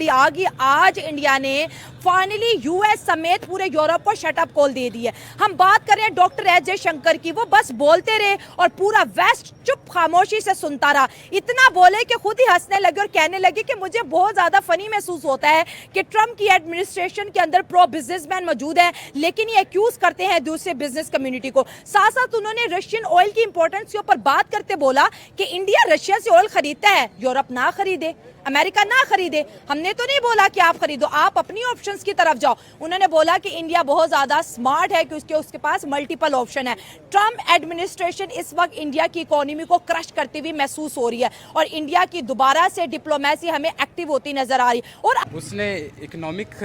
आ गई। आज इंडिया ने फाइनली यूएस समेत पूरे यूरोप को शटअप कॉल दे दी है। हम बात कर रहे हैं डॉक्टर एस जयशंकर की, वो बस बोलते रहे और पूरा वेस्ट चुप खामोशी से सुनता रहा। इतना बोले कि खुद ही हंसने लगे और कहने लगे कि मुझे बहुत ज़्यादा फनी महसूस होता है कि ट्रंप की एडमिनिस्ट्रेशन के अंदर प्रो बिजनेसमैन मौजूद है, लेकिन ये एक्यूज करते हैं दूसरे बिजनेस कम्युनिटी को। साथ साथ उन्होंने रशियन ऑयल की इंपॉर्टेंस के ऊपर बात करते बोला कि इंडिया रशिया से ऑयल खरीदता है, यूरोप ना खरीदे, अमेरिका ना खरीदे। हमने तो नहीं बोला कि आप खरीदो, आप अपनी ऑप्शंस की तरफ जाओ। उन्होंने बोला कि इंडिया बहुत ज़्यादा स्मार्ट है कि उसके पास मल्टीपल ऑप्शन है। ट्रंप एडमिनिस्ट्रेशन इस वक्त इंडिया की इकोनॉमी को क्रश करती हुई महसूस हो रही है और इंडिया की दोबारा से डिप्लोमेसी हमें एक्टिव होती नजर आ रही है। और उसने इकोनॉमिक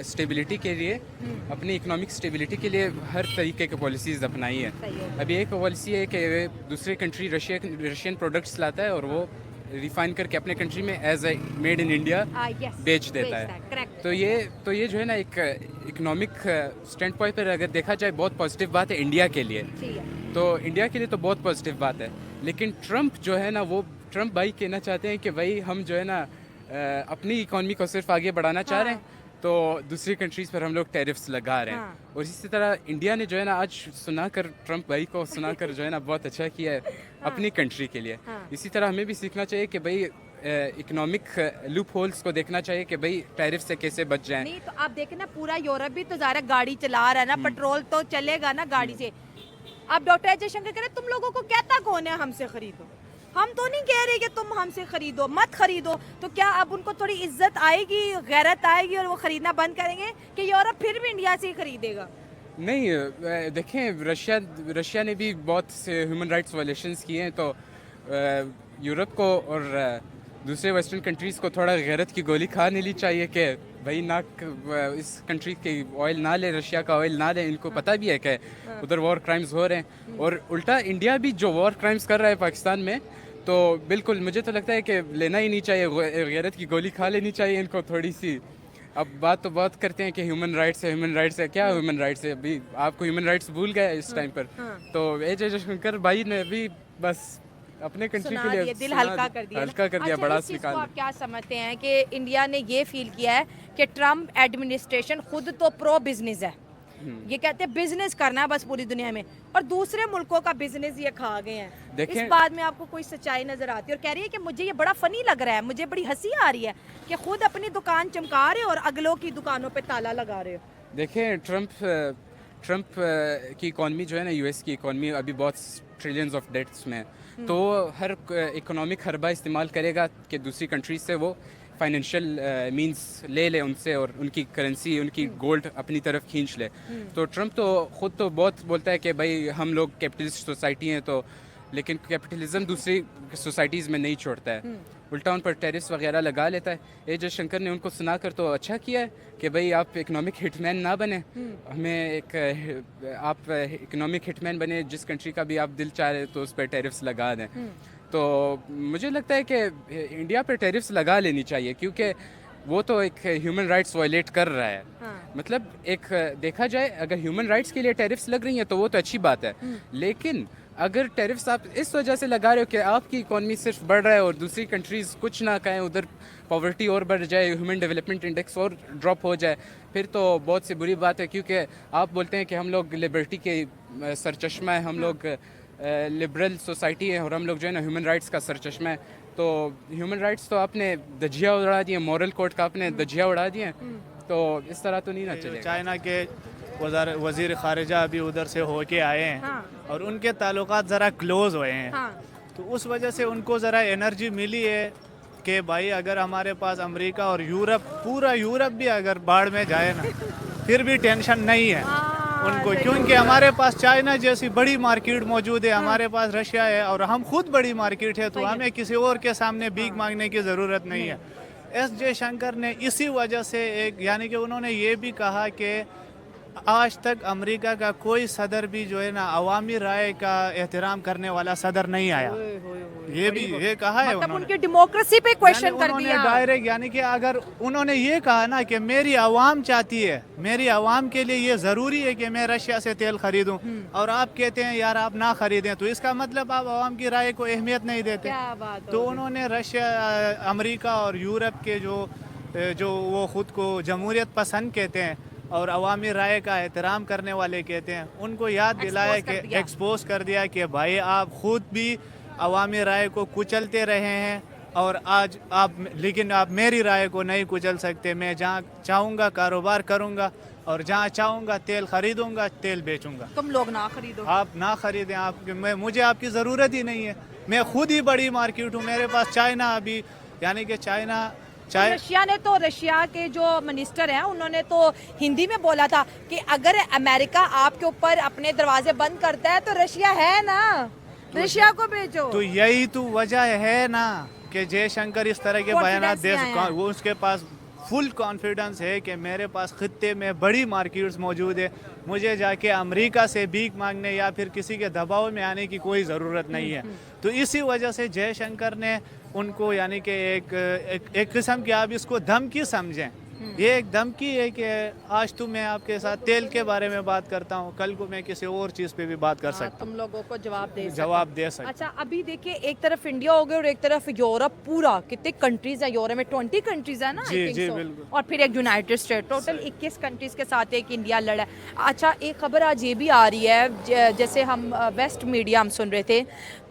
स्टेबिलिटी के लिए, अपनी इकोनॉमिक स्टेबिलिटी के लिए हर तरीके की पॉलिसीज़ अपनाई है। अभी एक पॉलिसी है कि दूसरी कंट्री रशियन प्रोडक्ट्स लाता है और वो रिफाइन करके अपने कंट्री में as a made in India बेच देता है। तो ये जो है ना, एक इकोनॉमिक स्टैंड पॉइंट पर अगर देखा जाए बहुत पॉजिटिव बात है इंडिया के लिए। तो इंडिया के लिए तो बहुत पॉजिटिव बात है, लेकिन ट्रंप जो है ना, वो ट्रंप भाई कहना चाहते हैं कि भाई हम जो है ना अपनी इकोनॉमी को सिर्फ आगे बढ़ाना चाह रहे हैं, तो दूसरी कंट्रीज़ पर हम लोग टैरिफ्स लगा रहे हैं। और इसी तरह इंडिया ने जो है ना आज सुनाकर, ट्रंप भाई को सुनाकर जो है ना बहुत अच्छा किया है अपनी कंट्री के लिए। इसी तरह हमें भी सीखना चाहिए कि भाई इकोनॉमिक लूप होल्स को देखना चाहिए कि भाई टैरिफ से कैसे बच जाएं। नहीं तो आप देखें ना, पूरा यूरोप भी तो ज़्यादा गाड़ी चला रहा है ना, पेट्रोल तो चलेगा ना गाड़ी से। अब डॉक्टर एस जयशंकर कह रहे तुम लोगों को कहता कौन है हमसे खरीदो, हम तो नहीं कह रहे कि तुम हमसे खरीदो, मत खरीदो। तो क्या अब उनको थोड़ी इज्जत आएगी, गैरत आएगी और वो खरीदना बंद करेंगे कि यूरोप फिर भी इंडिया से ही खरीदेगा? नहीं, देखें रशिया ने भी बहुत से ह्यूमन राइट्स वायलेशंस किए हैं, तो यूरोप को और दूसरे वेस्टर्न कंट्रीज़ को थोड़ा गैरत की गोली खा लेनी चाहिए कि भाई ना इस कंट्री की ऑयल ना ले, रशिया का ऑयल ना ले। इनको पता भी है कि उधर वॉर क्राइम्स हो रहे हैं, और उल्टा इंडिया भी जो वॉर क्राइम्स कर रहा है पाकिस्तान में, तो बिल्कुल मुझे तो लगता है कि लेना ही नहीं चाहिए, गैरत की गोली खा लेनी चाहिए इनको थोड़ी सी। अब बात तो बहुत करते हैं कि ह्यूमन राइट्स है, क्या ह्यूमन राइट्स है? अभी आपको ह्यूमन राइट्स भूल गए इस टाइम पर। तो एस जयशंकर भाई ने भी बस अपने कंट्री के लिए दिल हल्का कर दिया, बड़ा निकाल। आप क्या समझते हैं कि इंडिया ने ये फील किया है कि ट्रंप एडमिनिस्ट्रेशन खुद तो प्रो बिजनेस है, ये कहते हैं बिजनेस करना है बस पूरी दुनिया में, और दूसरे मुल्कों का बिजनेस ये खा गए हैं। इस बात में आपको कोई सच्चाई नजर आती है? और कह रही है कि मुझे ये बड़ा फनी लग रहा है, मुझे बड़ी हंसी आ रही है कि खुद अपनी दुकान चमका रहे हो और अगलों की दुकानों पे ताला लगा रहे हो। देखें, ट्रंप की इकॉनमी जो है ना, यूएस की इकॉनमी अभी बहुत ट्रिलियंस ऑफ डेट्स में है, तो हर इकोनॉमिक हरबा इस्तेमाल करेगा कि दूसरी कंट्रीज से वो फाइनेंशियल मींस ले उनसे और उनकी करेंसी, उनकी गोल्ड अपनी तरफ खींच ले। तो ट्रंप तो खुद तो बहुत बोलता है कि भाई हम लोग कैपिटलिस्ट सोसाइटी हैं, तो लेकिन कैपिटलिज्म दूसरी सोसाइटीज़ में नहीं छोड़ता है, उल्टा उन पर टैरिफ्स वगैरह लगा लेता है। एस जयशंकर ने उनको सुनाकर तो अच्छा किया है कि भाई आप इकोनॉमिक हिटमैन ना बने, हमें आप इकोनॉमिक हिटमैन बने, जिस कंट्री का भी आप दिल चाह रहे तो उस पर टैरिफ्स लगा दें। तो मुझे लगता है कि इंडिया पर टैरिफ्स लगा लेनी चाहिए, क्योंकि वो तो एक ह्यूमन राइट्स वायलेट कर रहा है। मतलब एक देखा जाए, अगर ह्यूमन राइट्स के लिए टैरिफ्स लग रही हैं तो वो तो अच्छी बात है, लेकिन अगर टैरिफ्स आप इस वजह से लगा रहे हो कि आपकी इकॉनमी सिर्फ बढ़ रहा है और दूसरी कंट्रीज़ कुछ ना कहें, उधर पॉवर्टी और बढ़ जाए, ह्यूमन डेवलपमेंट इंडेक्स और ड्रॉप हो जाए, फिर तो बहुत सी बुरी बात है। क्योंकि आप बोलते हैं कि हम लोग लिबर्टी के सरचश्मा है, हम लोग लिबरल सोसाइटी है, और हम लोग जो है ना ह्यूमन राइट्स का सरचश्मा है। तो ह्यूमन राइट्स तो आपने धज्जियाँ उड़ा दिए, मॉरल कोड का आपने धज्जियाँ उड़ा दिए, तो इस तरह तो नहीं ना चलेगा। चाइना के वज़ीर ख़ारिजा अभी उधर से होके आए हैं, और उनके ताल्लुकात ज़रा क्लोज़ हुए हैं, तो उस वजह से उनको ज़रा एनर्जी मिली है कि भाई अगर हमारे पास अमेरिका और यूरोप, पूरा यूरोप भी अगर बाढ़ में जाए ना, फिर भी टेंशन नहीं है उनको, क्योंकि हमारे पास चाइना जैसी बड़ी मार्केट मौजूद है, हमारे पास रशिया है, और हम खुद बड़ी मार्केट है, तो हमें किसी और के सामने भीख मांगने की ज़रूरत नहीं है। एस जयशंकर ने इसी वजह से यानी कि उन्होंने ये भी कहा कि आज तक अमेरिका का कोई सदर भी जो है ना अवामी राय का एहतराम करने वाला सदर नहीं आया, ये कहा है मतलब उनकी डेमोक्रेसी पे क्वेश्चन कर दिया डायरेक्ट। यानी कि अगर उन्होंने ये कहा ना कि मेरी आवाम चाहती है, मेरी आवाम के लिए ये ज़रूरी है कि मैं रशिया से तेल खरीदूं, और आप कहते हैं यार आप ना खरीदें, तो इसका मतलब आप आवाम की राय को अहमियत नहीं देते। तो उन्होंने रशिया, अमेरिका और यूरोप के जो जो वो ख़ुद को जमहूरियत पसंद कहते हैं और अवामी राय का एहतराम करने वाले कहते हैं, उनको याद दिलाया कि एक्सपोज कर दिया कि भाई आप ख़ुद भी अवामी राय को कुचलते रहे हैं और आज आप, लेकिन आप मेरी राय को नहीं कुचल सकते। मैं जहाँ चाहूँगा कारोबार करूँगा और जहाँ चाहूँगा तेल खरीदूँगा, तेल बेचूँगा। तुम लोग ना खरीदो, आप ना खरीदें, मुझे आपकी ज़रूरत ही नहीं है। मैं खुद ही बड़ी मार्केट हूँ, मेरे पास चाइना अभी, यानी कि रशिया ने तो, रशिया के जो मिनिस्टर हैं उन्होंने तो हिंदी में बोला था कि अगर अमेरिका आपके ऊपर अपने दरवाजे बंद करता है तो रशिया है ना, रशिया को भेजो। तो यही तो वजह है ना कि जयशंकर इस तरह के बयान दे, वो उसके पास फुल कॉन्फिडेंस है कि मेरे पास खित्ते में बड़ी मार्केट्स मौजूद है, मुझे जाके अमेरिका से भीख मांगने या फिर किसी के दबाव में आने की कोई ज़रूरत नहीं है। तो इसी वजह से जयशंकर ने उनको, यानी कि एक किस्म की आप इसको धमकी समझें, ये एक धमकी है कि आज तो मैं आपके साथ तेल के बारे में बात करता हूँ, कल को मैं किसी और चीज़ पे भी बात कर सकता हूँ, तुम लोगों को जवाब दे सकते। अच्छा, अभी देखिए एक तरफ इंडिया हो गया और एक तरफ यूरोप, पूरा कितने कंट्रीज है यूरोप में, 20 कंट्रीज है ना, जी, I think जी, so. बिल्कुल। और फिर एक यूनाइटेड स्टेट, टोटल 21 कंट्रीज के साथ एक इंडिया लड़ा है। अच्छा, एक खबर आज ये भी आ रही है, जैसे हम वेस्ट मीडिया हम सुन रहे थे,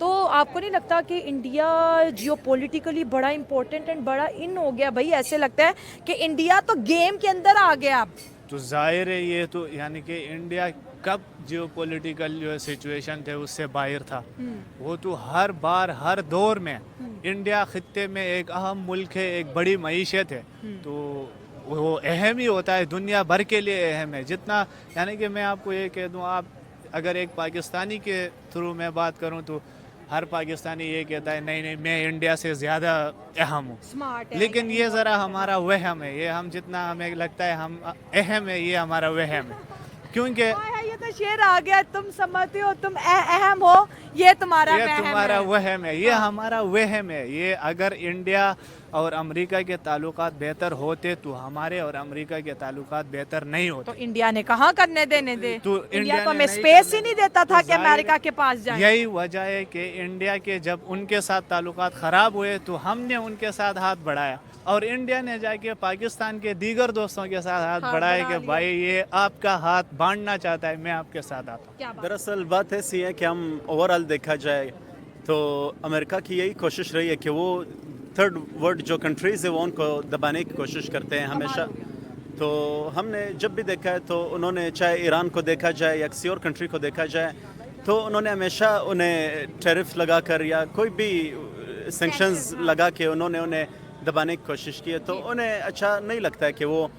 तो आपको नहीं लगता कि इंडिया जियोपॉलिटिकली बड़ा इंपॉर्टेंट एंड बड़ा इन हो गया? भाई ऐसे लगता है कि इंडिया तो गेम के अंदर आ गया अब। तो जाहिर है ये तो, यानी कि इंडिया कब जियोपॉलिटिकल जो सिचुएशन थे उससे बाहर था, वो तो हर बार हर दौर में इंडिया खित्ते में एक अहम मुल्क है, एक बड़ी मईशत है, तो वो अहम ही होता है, दुनिया भर के लिए अहम है। जितना, यानी कि मैं आपको ये कह दूँ, आप अगर एक पाकिस्तानी के थ्रू मैं बात करूँ तो हर पाकिस्तानी ये कहता है नहीं नहीं मैं इंडिया से ज़्यादा अहम हूँ, स्मार्ट है, लेकिन ये ज़रा हमारा वहम है, ये हम जितना हमें लगता है हम अहम है, ये हमारा वहम है, क्योंकि ये तो शेर आ गया, तुम समझते हो तुम अहम हो, ये तुम्हारा ये वहम तुम्हारा है। वहम है, ये हमारा वहम है। ये अगर इंडिया और अमेरिका के ताल्लुकात बेहतर होते तो हमारे और अमेरिका के ताल्लुकात बेहतर नहीं तो होते। इंडिया ने कहाँ करने देने दे, तो इंडिया ने को हमें नहीं स्पेस करने ही नहीं देता था तो कि अमेरिका के पास जाए। यही वजह है कि इंडिया के जब उनके साथ ताल्लुकात ख़राब हुए तो हमने उनके साथ हाथ बढ़ाया और इंडिया ने जाके पाकिस्तान के दीगर दोस्तों के साथ हाथ बढ़ाया कि भाई ये आपका हाथ बांटना चाहता है, मैं आपके साथ आता हूँ। दरअसल बात ऐसी है कि हम ओवरऑल देखा जाए तो अमेरिका की यही कोशिश रही है कि वो थर्ड वर्ल्ड जो कंट्रीज़ है वो उनको दबाने की कोशिश करते हैं हमेशा। तो हमने जब भी देखा है तो उन्होंने, चाहे ईरान को देखा जाए या किसी और कंट्री को देखा जाए, तो उन्होंने हमेशा उन्हें टैरिफ लगा कर या कोई भी सैंक्शंस लगा के उन्होंने उन्हें दबाने की कोशिश की है। तो उन्हें अच्छा नहीं लगता है कि वो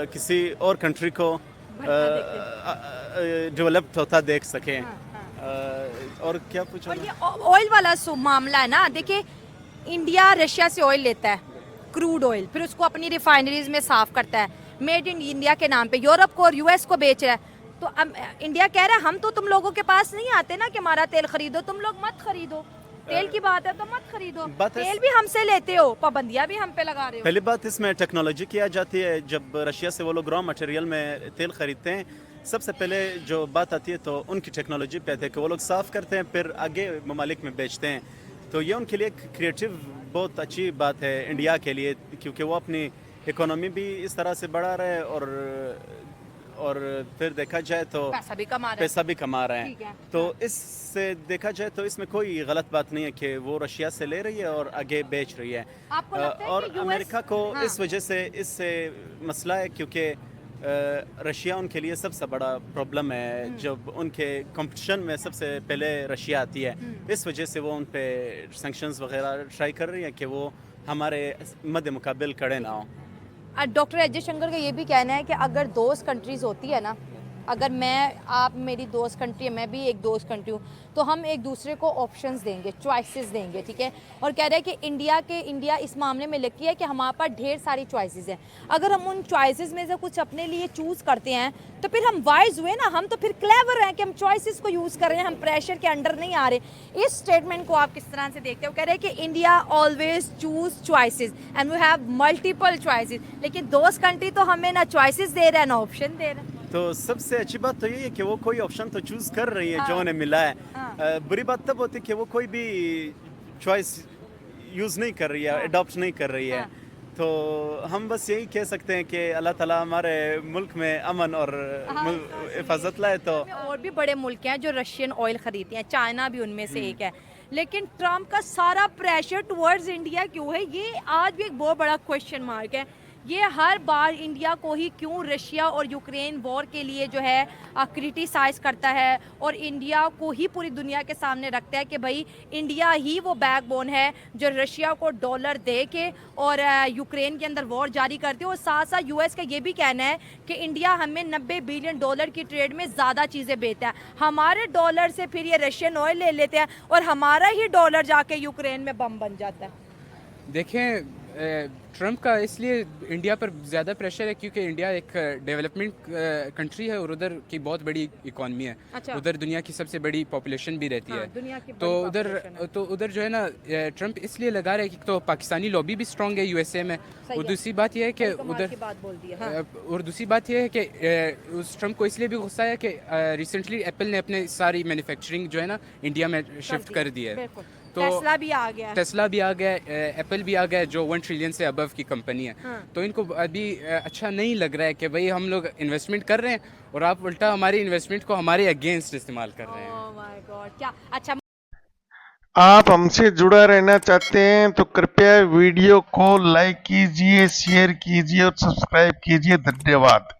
किसी और कंट्री को डेवलप्ड होता देख सकें। और क्या पूछा? और ये ऑयल वाला मामला है ना, देखिए इंडिया रशिया से ऑयल लेता है, क्रूड ऑयल, फिर उसको अपनी रिफाइनरीज में साफ करता है, मेड इन इंडिया के नाम पे यूरोप को और यूएस को बेच रहा है। तो अब इंडिया कह रहा है हम तो तुम लोगों के पास नहीं आते ना कि हमारा तेल खरीदो, तुम लोग मत खरीदो, तेल की बात है तो मत खरीदो, तेल भी हमसे लेते हो, पाबंदियां भी हम पे लगा रहे हो। पहली बात इसमें टेक्नोलॉजी की आ जाती है। जब रशिया से वो लोग रॉ मटेरियल में तेल खरीदते हैं, सबसे पहले जो बात आती है तो उनकी टेक्नोलॉजी पे आती है कि वो लोग साफ़ करते हैं फिर आगे ममालिक में बेचते हैं। तो ये उनके लिए क्रिएटिव बहुत अच्छी बात है इंडिया के लिए, क्योंकि वो अपनी इकोनॉमी भी इस तरह से बढ़ा रहे हैं और फिर देखा जाए तो पैसा भी कमा रहे हैं। तो इससे देखा जाए तो इसमें कोई गलत बात नहीं है कि वो रशिया से ले रही है और आगे बेच रही है। आपको लगता है और कि US अमेरिका को हाँ। इस वजह से इससे मसला है क्योंकि रशिया उनके लिए सबसे बड़ा प्रॉब्लम है। जब उनके कंपटीशन में सबसे पहले रशिया आती है, इस वजह से वो उन पे सैंक्शंस वगैरह ट्राई कर रही है कि वो हमारे मद्दे मुकाबिल खड़े ना हो। डॉक्टर एस जयशंकर का ये भी कहना है कि अगर दोस्त कंट्रीज़ होती है ना, अगर आप मेरी दोस्त कंट्री है, मैं भी एक दोस्त कंट्री हूँ, तो हम एक दूसरे को ऑप्शंस देंगे, चॉइसेस देंगे, ठीक है। और कह रहे हैं कि इंडिया इस मामले में लकी है कि हमारे पास ढेर सारी चॉइसेस हैं। अगर हम उन चॉइसेस में से कुछ अपने लिए चूज़ करते हैं तो फिर हम वाइज हुए ना, हम तो फिर क्लेवर हैं कि हम चॉइसेस को यूज़ कर रहे हैं, हम प्रेशर के अंडर नहीं आ रहे। इस स्टेटमेंट को आप किस तरह से देखते हो? कह रहे हैं कि India always choose choices and we have multiple choices, लेकिन दोस्त कंट्री तो हमें ना चॉइसेस दे रहा है ना ऑप्शन दे रहा है। तो सबसे अच्छी बात तो यही है कि वो कोई ऑप्शन तो चूज़ कर रही है जो उन्हें मिला है। बुरी बात तब होती है कि वो कोई भी चॉइस यूज़ नहीं कर रही है, अडॉप्ट नहीं कर रही है। تو ہم بس یہی کہہ سکتے ہیں کہ اللہ تعالیٰ ہمارے ملک میں امن اور حفاظت لائے. تو اور بھی بڑے ملک ہیں جو رشین آئل خریدتے ہیں, چائنا بھی ان میں سے ایک ہے, لیکن ٹرمپ کا سارا پریشر ٹورڈز انڈیا کیوں ہے؟ یہ آج بھی ایک بہت بڑا کویشچن مارک ہے. یہ ہر بار انڈیا کو ہی کیوں رشیا اور یوکرین وار کے لیے جو ہے کرٹیسائز کرتا ہے, اور انڈیا کو ہی پوری دنیا کے سامنے رکھتا ہے کہ بھائی انڈیا ہی وہ بیک بون ہے جو رشیا کو ڈالر دے کے اور یوکرین کے اندر وار جاری کرتے ہیں. اور ساتھ ساتھ یو ایس کا یہ بھی کہنا ہے کہ انڈیا ہمیں $90 بلین کی ٹریڈ میں زیادہ چیزیں بیچتا ہے, ہمارے ڈالر سے پھر یہ رشین آئل لے لیتے ہیں اور ہمارا ہی ڈالر جا کے یوکرین میں بم بن جاتا ہے. دیکھیں ٹرمپ کا اس لیے انڈیا پر زیادہ پریشر ہے کیونکہ انڈیا ایک ڈیولپمنٹ کنٹری ہے اور ادھر کی بہت بڑی اکانومی ہے. ادھر دنیا کی سب سے بڑی پاپولیشن بھی رہتی ہے. تو ادھر جو ہے نا ٹرمپ اس لیے لگا رہا ہے کہ تو پاکستانی لابی بھی اسٹرانگ ہے USA میں. اور دوسری بات یہ ہے کہ دوسری بات یہ ہے کہ اس ٹرمپ کو اس لیے بھی غصہ ہے کہ ریسنٹلی ایپل نے اپنے ساری مینوفیکچرنگ جو ہے نا انڈیا میں شفٹ کر دی ہے. تو ٹیسلا بھی آ گیا, ایپل بھی آ گیا جو 1 ٹریلین سے ابو کی کمپنی ہے. تو ان کو ابھی اچھا نہیں لگ رہا ہے کہ بھئی ہم لوگ انویسٹمنٹ کر رہے ہیں اور آپ الٹا ہماری انویسٹمنٹ کو ہمارے اگینسٹ استعمال کر رہے ہیں. اچھا, آپ ہم سے جڑا رہنا چاہتے ہیں تو کرپیا ویڈیو کو لائک کیجئے, شیئر کیجئے اور سبسکرائب کیجئے. دھنیہ واد.